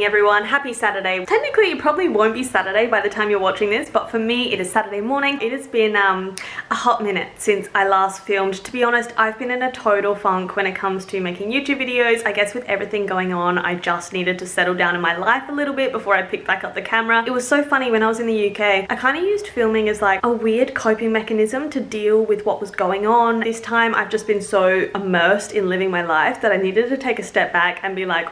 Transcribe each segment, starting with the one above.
everyone, happy Saturday. Technically it probably won't be Saturday by the time you're watching this, but for me it is Saturday morning. It has been a hot minute since I last filmed. To be honest, I've been in a total funk when it comes to making YouTube videos. I guess with everything going on, I just needed to settle down in my life a little bit before I picked back up the camera. It was so funny when I was in the UK, I kind of used filming as like a weird coping mechanism to deal with what was going on. This time I've just been so immersed in living my life that I needed to take a step back and be like,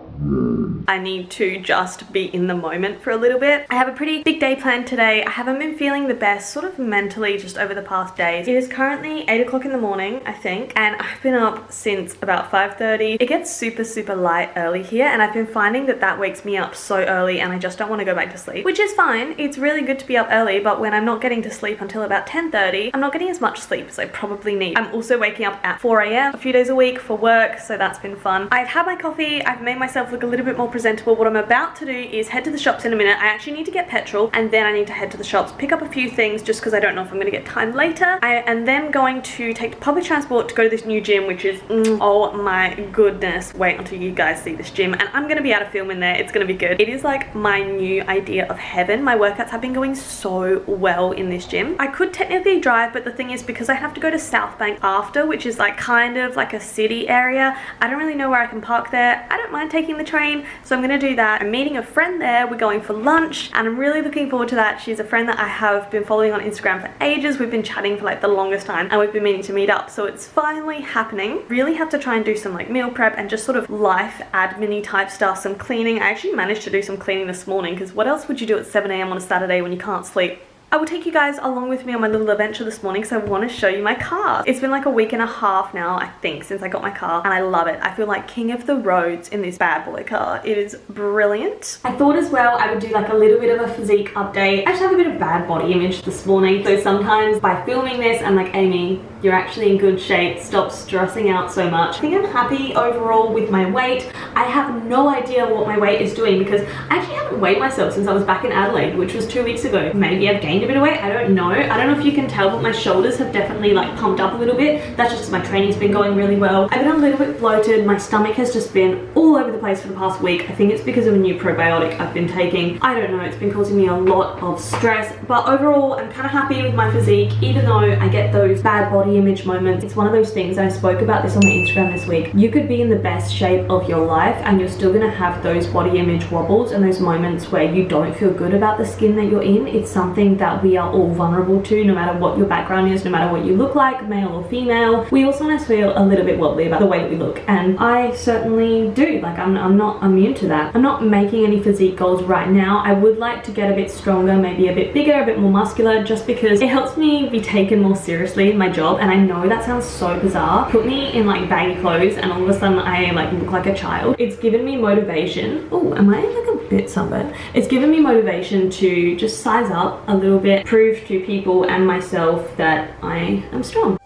I need to just be in the moment for a little bit. I have a pretty big day planned today. I haven't been feeling the best sort of mentally just over the past days. It is currently 8 o'clock in the morning, I think, and I've been up since about 5:30. It gets super light early here, and I've been finding that that wakes me up so early and I just don't want to go back to sleep, which is fine. It's really good to be up early, but when I'm not getting to sleep until about 10:30, I'm not getting as much sleep as I probably need. I'm also waking up at 4 AM a few days a week for work, so that's been fun. I've had my coffee, I've made myself look a little bit more presentable. What I'm about to do is head to the shops in a minute. I actually need to get petrol, and then I need to head to the shops, pick up a few things just because I don't know if I'm going to get time later. I am then going to take public transport to go to this new gym, which is, oh my goodness, wait until you guys see this gym, and I'm going to be able to film in there. It's going to be good. It is like my new idea of heaven. My workouts have been going so well in this gym. I could technically drive, but the thing is, because I have to go to South Bank after, which is like kind of like a city area, I don't really know where I can park there. I don't mind taking the train, so I'm going to do that. I'm meeting a friend there. We're going for lunch, and I'm really looking forward to that. She's a friend that I have been following on Instagram for ages. We've been chatting for like the longest time, and we've been meaning to meet up, so it's finally happening. Really have to try and do some like meal prep and just sort of life admin-y type stuff, some cleaning. I actually managed to do some cleaning this morning, because what else would you do at 7 AM on a Saturday when you can't sleep? I will take you guys along with me on my little adventure this morning because I want to show you my car. It's been like a week and a half now, I think, since I got my car, and I love it. I feel like king of the roads in this bad boy car. It is brilliant. I thought as well I would do like a little bit of a physique update. I just have a bit of bad body image this morning, so sometimes by filming this I'm like, Amy, you're actually in good shape, stop stressing out so much. I think I'm happy overall with my weight. I have no idea what my weight is doing because I actually haven't weighed myself since I was back in Adelaide, which was 2 weeks ago. Maybe I've gained a bit of weight, I don't know. I don't know if you can tell, but my shoulders have definitely like pumped up a little bit. That's just because my training's been going really well. I've been a little bit bloated. My stomach has just been all over the place for the past week. I think it's because of a new probiotic I've been taking. I don't know, it's been causing me a lot of stress, but overall I'm kind of happy with my physique, even though I get those bad body image moments. It's one of those things, I spoke about this on my Instagram this week. You could be in the best shape of your life and you're still gonna have those body image wobbles and those moments where you don't feel good about the skin that you're in. It's something that we are all vulnerable to, no matter what your background is, no matter what you look like, male or female. We all sometimes feel a little bit wobbly about the way that we look, and I certainly do. Like, I'm not immune to that. I'm not making any physique goals right now. I would like to get a bit stronger, maybe a bit bigger, a bit more muscular, just because it helps me be taken more seriously in my job. And I know that sounds so bizarre. Put me in like baggy clothes and all of a sudden I like look like a child. It's given me motivation. Oh, am I like a bit sunburned? It's given me motivation to just size up a little bit, prove to people and myself that I am strong.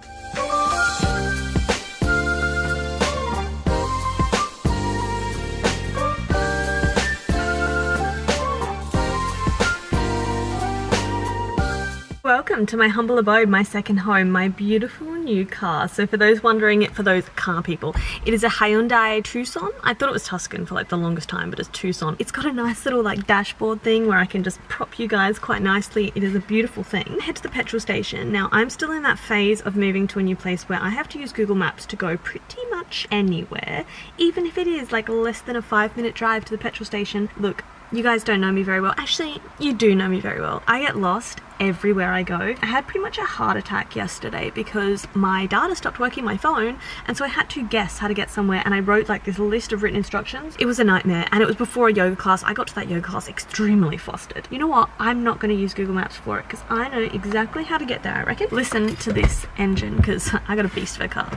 Welcome to my humble abode, my second home, my beautiful new car. So for those wondering, for those car people, it is a Hyundai Tucson. I thought it was Tuscan for like the longest time, but it's Tucson. It's got a nice little like dashboard thing where I can just prop you guys quite nicely. It is a beautiful thing. Head to the petrol station. Now I'm still in that phase of moving to a new place where I have to use Google Maps to go pretty much anywhere, even if it is like less than a 5-minute drive to the petrol station. Look, you guys don't know me very well. Actually, you do know me very well. I get lost everywhere I go. I had pretty much a heart attack yesterday because my data stopped working my phone, and so I had to guess how to get somewhere, and I wrote like this list of written instructions. It was a nightmare, and it was before a yoga class. I got to that yoga class extremely flustered. You know what? I'm not going to use Google Maps for it because I know exactly how to get there, I reckon. Listen to this engine because I got a beast of a car.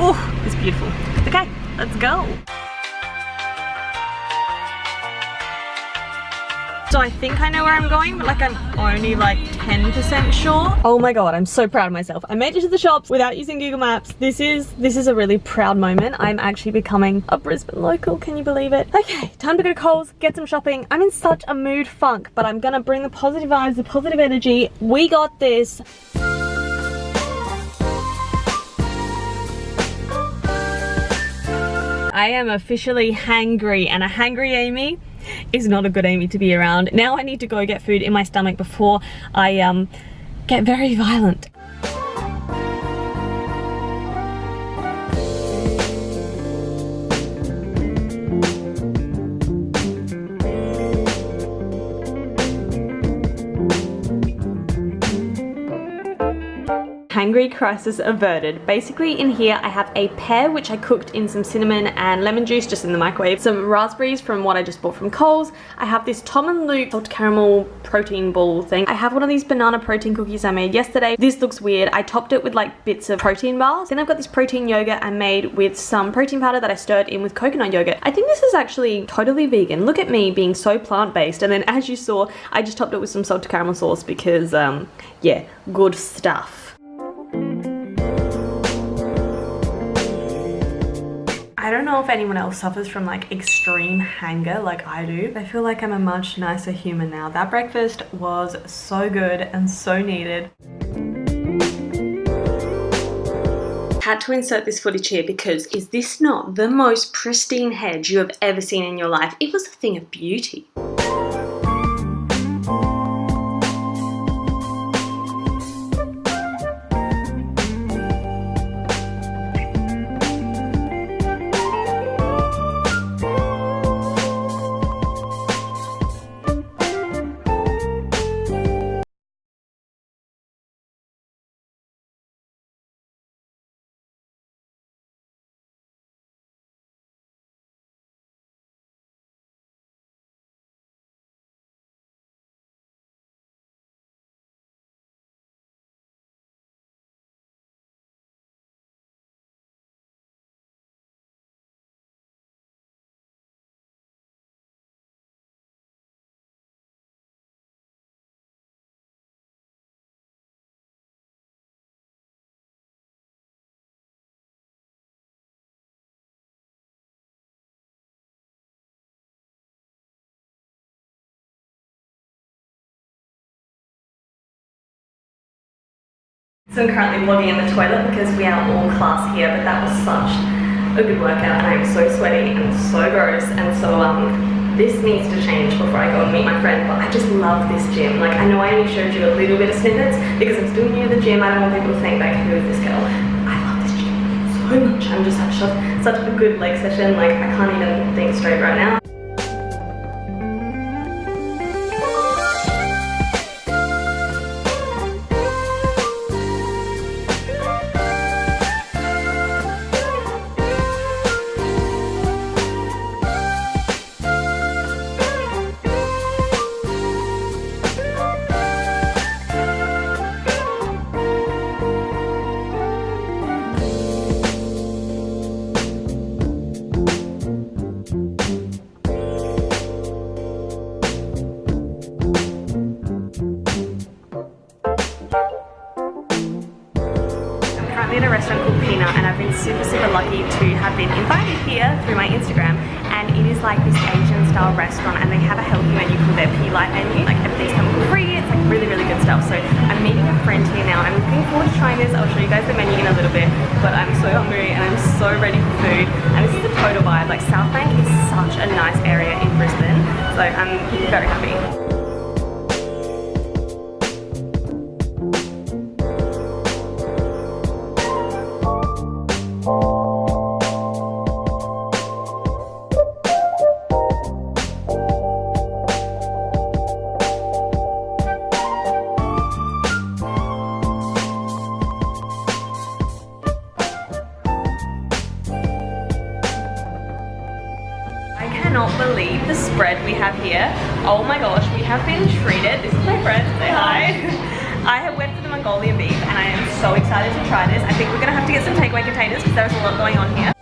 Oh, it's beautiful. Okay, let's go. So I think I know where I'm going, but like I'm only like 10% sure. Oh my god, I'm so proud of myself. I made it to the shops without using Google Maps. This is a really proud moment. I'm actually becoming a Brisbane local, can you believe it? Okay, time to go to Coles, get some shopping. I'm in such a mood funk, but I'm gonna bring the positive vibes, the positive energy. We got this. I am officially hangry, and a hangry Amy is not a good Amy to be around. Now I need to go get food in my stomach before I get very violent. Hangry crisis averted. Basically in here I have a pear which I cooked in some cinnamon and lemon juice just in the microwave, some raspberries from what I just bought from Coles. I have this Tom and Luke salted caramel protein ball thing. I have one of these banana protein cookies I made yesterday. This looks weird. I topped it with like bits of protein bars. Then I've got this protein yogurt I made with some protein powder that I stirred in with coconut yogurt. I think this is actually totally vegan. Look at me being so plant-based. And then as you saw, I just topped it with some salted caramel sauce because yeah, good stuff. I don't know if anyone else suffers from like extreme hunger like I do. I feel like I'm a much nicer human now. That breakfast was so good and so needed. Had to insert this footage here because is this not the most pristine hedge you have ever seen in your life? It was a thing of beauty. So I'm currently vlogging in the toilet because we are all class here, but that was such a good workout and I'm so sweaty and so gross, and so this needs to change before I go and meet my friend. But I just love this gym. Like, I know I only showed you a little bit of snippets because I'm still new to the gym. I don't want people to think like, who is this girl? I love this gym so much. I'm just such a good leg session. Like, I can't even think straight right now. At a restaurant called Peanut, and I've been super lucky to have been invited here through my Instagram, and it is like this Asian style restaurant, and they have a healthy menu called their Pea-Light menu. Like, everything's chemical free. It's like really good stuff. So I'm meeting a friend here now. I'm looking forward to trying this. I'll show you guys the menu in a little bit, but I'm so hungry and I'm so ready for food, and this is a total vibe. Like, South Bank is such a nice area in Brisbane, so I'm very happy. I cannot believe the spread we have here. Oh my gosh, we have been treated. This is my friend, say hi. I went for the Mongolian beef and I am so excited to try this. I think we're gonna have to get some takeaway containers because there's a lot going on here.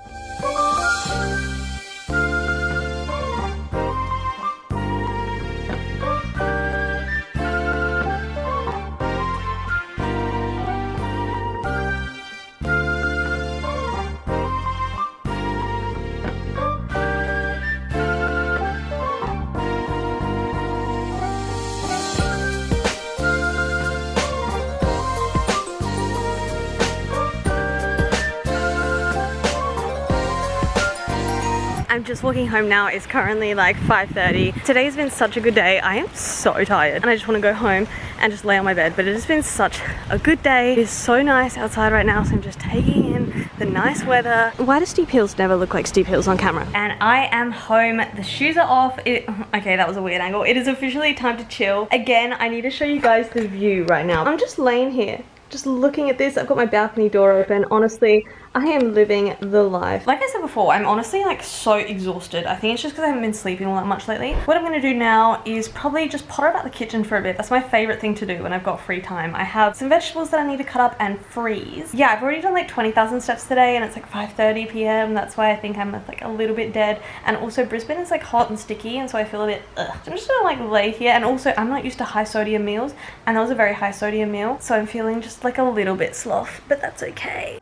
just walking home now. It's currently like 5:30. Today's been such a good day. I am so tired and I just want to go home and just lay on my bed, but it has been such a good day. It is so nice outside right now, so I'm just taking in the nice weather. Why do steep hills never look like steep hills on camera? And I am home. The shoes are off. Okay, that was a weird angle. It is officially time to chill. Again, I need to show you guys the view right now. I'm just laying here, just looking at this. I've got my balcony door open. Honestly, I am living the life. Like I said before, I'm honestly like so exhausted. I think it's just because I haven't been sleeping all that much lately. What I'm gonna do now is probably just potter about the kitchen for a bit. That's my favorite thing to do when I've got free time. I have some vegetables that I need to cut up and freeze. Yeah, I've already done like 20,000 steps today and it's like 5:30 p.m. That's why I think I'm like a little bit dead. And also Brisbane is like hot and sticky, and so I feel a bit ugh. So I'm just gonna like lay here, and also I'm not used to high sodium meals, and that was a very high sodium meal. So I'm feeling just like a little bit sloth, but that's okay.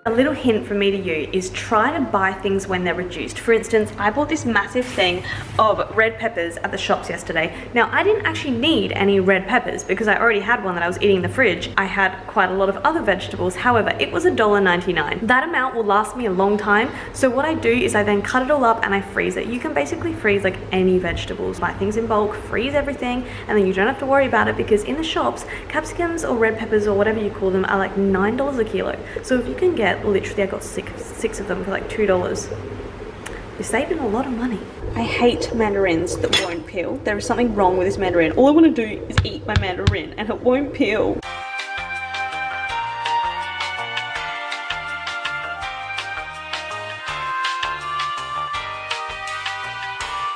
A little hint from me to you is try to buy things when they're reduced. For instance, I bought this massive thing of red peppers at the shops yesterday. Now, I didn't actually need any red peppers because I already had one that I was eating in the fridge. I had quite a lot of other vegetables. However, it was $1.99. That amount will last me a long time. So what I do is I then cut it all up and I freeze it. You can basically freeze like any vegetables. Buy things in bulk, freeze everything, and then you don't have to worry about it, because in the shops, capsicums or red peppers or whatever you call them are like $9 a kilo. So if you can get, literally I got six of them for like $2. You're saving a lot of money. I hate mandarins that won't peel. There is something wrong with this mandarin. All I want to do is eat my mandarin and it won't peel.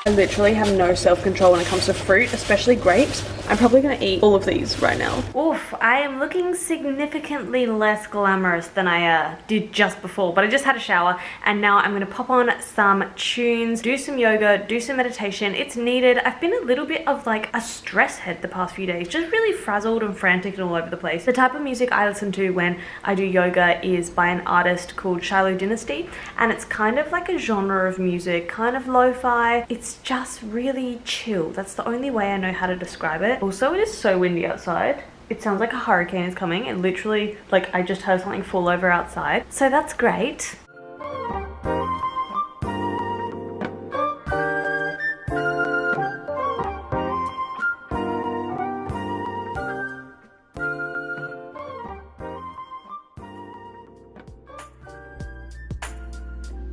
I literally have no self-control when it comes to fruit, especially grapes. I'm probably gonna eat all of these right now. Oof, I am looking significantly less glamorous than I did just before, but I just had a shower and now I'm gonna pop on some tunes, do some yoga, do some meditation. It's needed. I've been a little bit of like a stress head the past few days, just really frazzled and frantic and all over the place. The type of music I listen to when I do yoga is by an artist called Shiloh Dynasty, and it's kind of like a genre of music, kind of lo-fi. It's just really chill. That's the only way I know how to describe it. Also, it is so windy outside. It sounds like a hurricane is coming, and literally, like, I just heard something fall over outside. So that's great.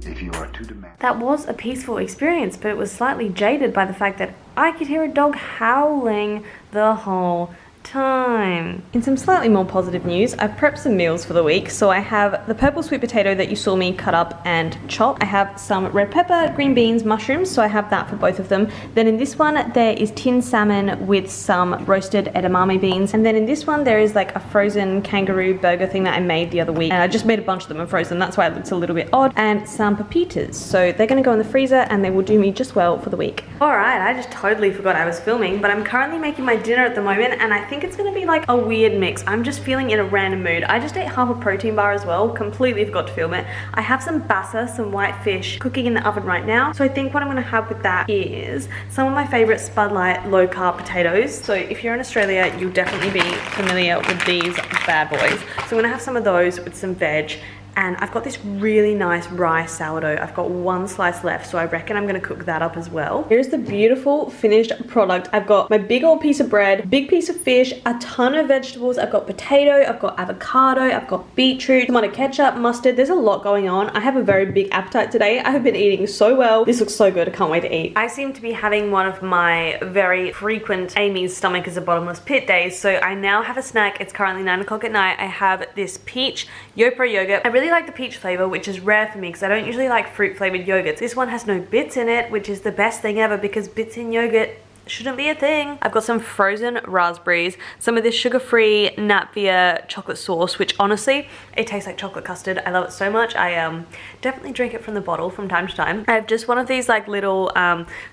If you are too demanding. That was a peaceful experience, but it was slightly jaded by the fact that I could hear a dog howling the whole time. In some slightly more positive news, I've prepped some meals for the week. So I have the purple sweet potato that you saw me cut up and chop. I have some red pepper, green beans, mushrooms, so I have that for both of them. Then in this one, there is tinned salmon with some roasted edamame beans. And then in this one, there is like a frozen kangaroo burger thing that I made the other week. And I just made a bunch of them and frozen. That's why it looks a little bit odd. And some pepitas. So they're gonna go in the freezer and they will do me just well for the week. All right, I just totally forgot I was filming, but I'm currently making my dinner at the moment, and I think it's gonna be like a weird mix. I'm just feeling in a random mood. I just ate half a protein bar as well, completely forgot to film it. I have some bassa, some white fish cooking in the oven right now. So I think what I'm gonna have with that is some of my favorite Spud Light low carb potatoes. So if you're in Australia, you'll definitely be familiar with these bad boys. So I'm gonna have some of those with some veg. And I've got this really nice rye sourdough. I've got one slice left, so I reckon I'm gonna cook that up as well. Here's the beautiful finished product. I've got my big old piece of bread, big piece of fish, a ton of vegetables. I've got potato, I've got avocado, I've got beetroot, tomato ketchup, mustard. There's a lot going on. I have a very big appetite today. I have been eating so well. This looks so good, I can't wait to eat. I seem to be having one of my very frequent Amy's stomach is a bottomless pit days, so I now have a snack. It's currently 9 o'clock at night. I have this peach Yopra yogurt. I really like the peach flavor, which is rare for me because I don't usually like fruit flavored yogurts. This one has no bits in it, which is the best thing ever because bits in yogurt shouldn't be a thing. I've got some frozen raspberries, some of this sugar-free Natvia chocolate sauce, which honestly, it tastes like chocolate custard. I love it so much. I definitely drink it from the bottle from time to time. I have just one of these like little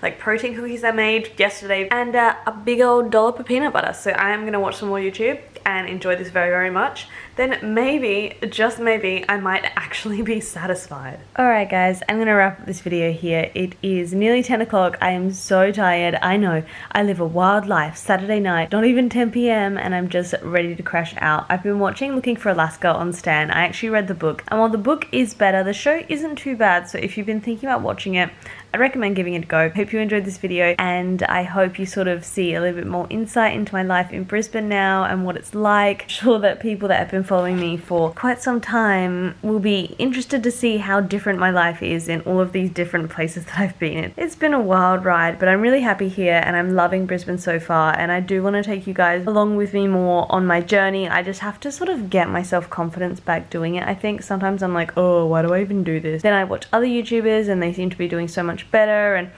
like protein cookies I made yesterday and a big old dollop of peanut butter. So I am gonna watch some more YouTube and enjoy this very, very much. then maybe, just maybe, I might actually be satisfied. Alright guys, I'm gonna wrap up this video here. It is nearly 10 o'clock. I am so tired. I know, I live a wild life. Saturday night, not even 10 p.m. and I'm just ready to crash out. I've been watching Looking for Alaska on Stan. I actually read the book, and while the book is better, the show isn't too bad. So if you've been thinking about watching it, I'd recommend giving it a go. Hope you enjoyed this video, and I hope you sort of see a little bit more insight into my life in Brisbane now and what it's like. I'm sure that people that have been following me for quite some time will be interested to see how different my life is in all of these different places that I've been in. It's been a wild ride, but I'm really happy here and I'm loving Brisbane so far, and I do want to take you guys along with me more on my journey. I just have to sort of get my self-confidence back doing it. I think sometimes I'm like, oh, why do I even do this? Then I watch other YouTubers and they seem to be doing so much better, and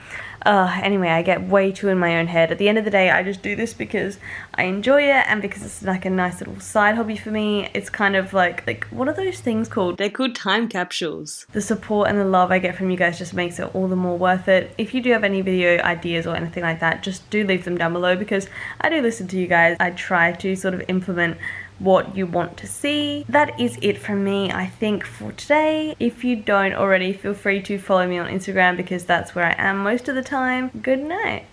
anyway, I get way too in my own head. At the end of the day, I just do this because I enjoy it and because it's like a nice little side hobby for me. It's kind of like what are those things called? They're called time capsules. The support and the love I get from you guys just makes it all the more worth it. If you do have any video ideas or anything like that, just do leave them down below, because I do listen to you guys. I try to sort of implement what you want to see. That is it from me, I think, for today. If you don't already, feel free to follow me on Instagram, because that's where I am most of the time. Good night.